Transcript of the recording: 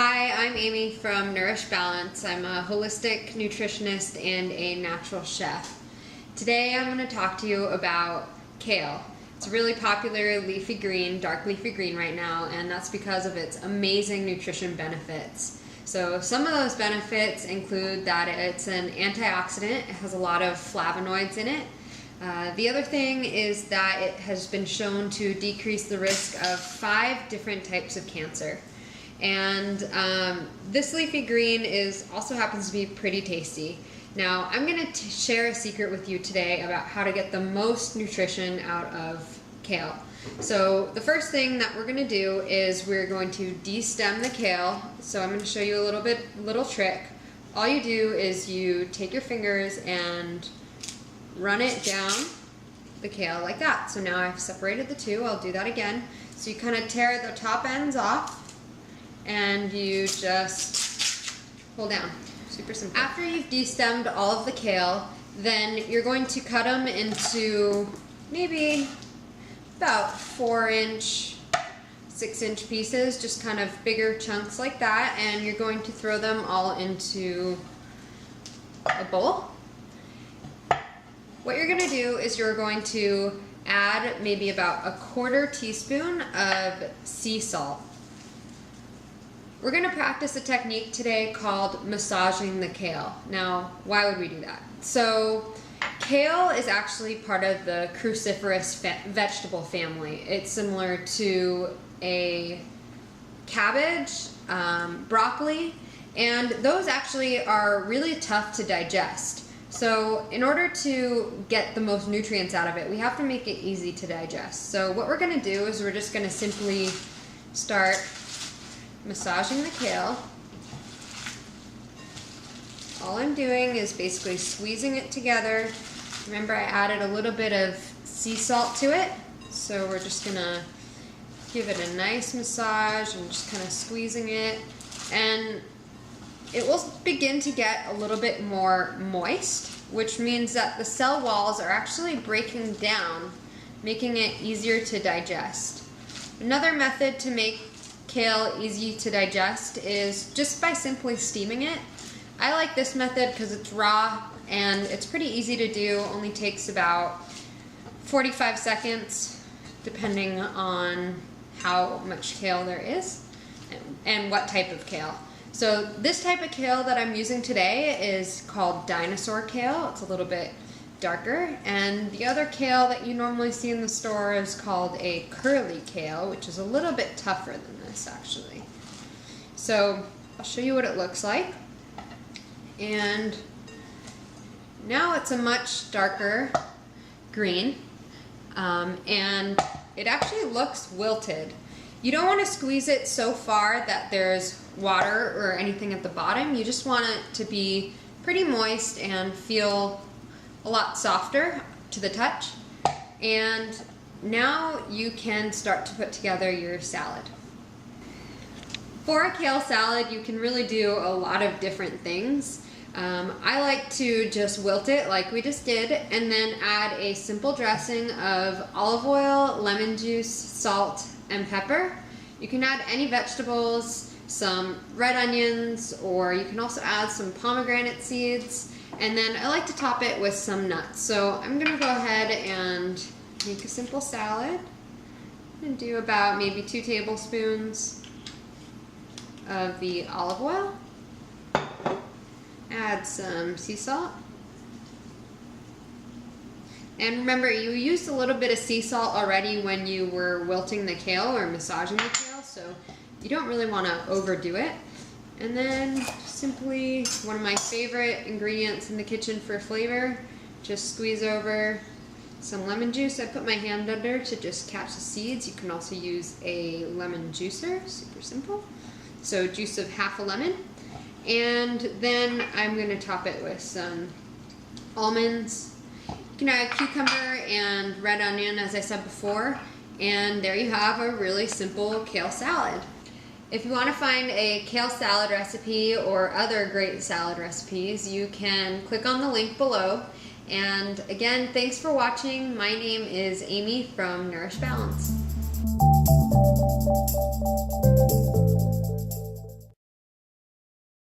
Hi, I'm Amy from Nourished Balance. I'm a holistic nutritionist and a natural chef. Today I'm going to talk to you about kale. It's a really popular leafy green, dark leafy green right now, and that's because of its amazing nutrition benefits. So some of those benefits include that it's an antioxidant. It has a lot of flavonoids in it. The other thing is that it has been shown to decrease the risk of 5 different types of cancer. And this leafy green also happens to be pretty tasty. Now, I'm going to share a secret with you today about how to get the most nutrition out of kale. So the first thing that we're going to do is we're going to de-stem the kale. So I'm going to show you a little trick. All you do is you take your fingers and run it down the kale like that. So now I've separated the two. I'll do that again. So you kind of tear the top ends off and you just pull down. Super simple. After you've de-stemmed all of the kale, then you're going to cut them into maybe about 4-inch, 6-inch pieces, just kind of bigger chunks like that, and you're going to throw them all into a bowl. What you're going to do is you're going to add maybe about a 1/4 teaspoon of sea salt. We're going to practice a technique today called massaging the kale. Now, why would we do that? So, kale is actually part of the cruciferous vegetable family. It's similar to a cabbage, broccoli, and those actually are really tough to digest. So, in order to get the most nutrients out of it, we have to make it easy to digest. So, what we're going to do is we're just going to simply start massaging the kale. All I'm doing is basically squeezing it together. Remember, I added a little bit of sea salt to it, so we're just gonna give it a nice massage and just kind of squeezing it, and it will begin to get a little bit more moist, which means that the cell walls are actually breaking down, making it easier to digest. Another method to make kale easy to digest is just by simply steaming it. I like this method because it's raw and it's pretty easy to do. Only takes about 45 seconds depending on how much kale there is and what type of kale. So this type of kale that I'm using today is called dinosaur kale. It's a little bit darker, and the other kale that you normally see in the store is called a curly kale, which is a little bit tougher than this actually. So I'll show you what it looks like, and now it's a much darker green, and it actually looks wilted. You don't want to squeeze it so far that there's water or anything at the bottom. You just want it to be pretty moist and feel a lot softer to the touch. And now you can start to put together your salad. For a kale salad, you can really do a lot of different things. I like to just wilt it like we just did, and then add a simple dressing of olive oil, lemon juice, salt, and pepper. You can add any vegetables, some red onions, or you can also add some pomegranate seeds. And then I like to top it with some nuts. So I'm going to go ahead and make a simple salad. I'm going to do about maybe 2 tablespoons of the olive oil. Add some sea salt. And remember, you used a little bit of sea salt already when you were wilting the kale or massaging the kale, so you don't really want to overdo it. And then simply, one of my favorite ingredients in the kitchen for flavor, just squeeze over some lemon juice. I put my hand under to just catch the seeds. You can also use a lemon juicer, super simple. So juice of half a lemon. And then I'm going to top it with some almonds. You can add cucumber and red onion, as I said before. And there you have a really simple kale salad. If you want to find a kale salad recipe or other great salad recipes, you can click on the link below. And again, thanks for watching. My name is Amy from Nourished Balance.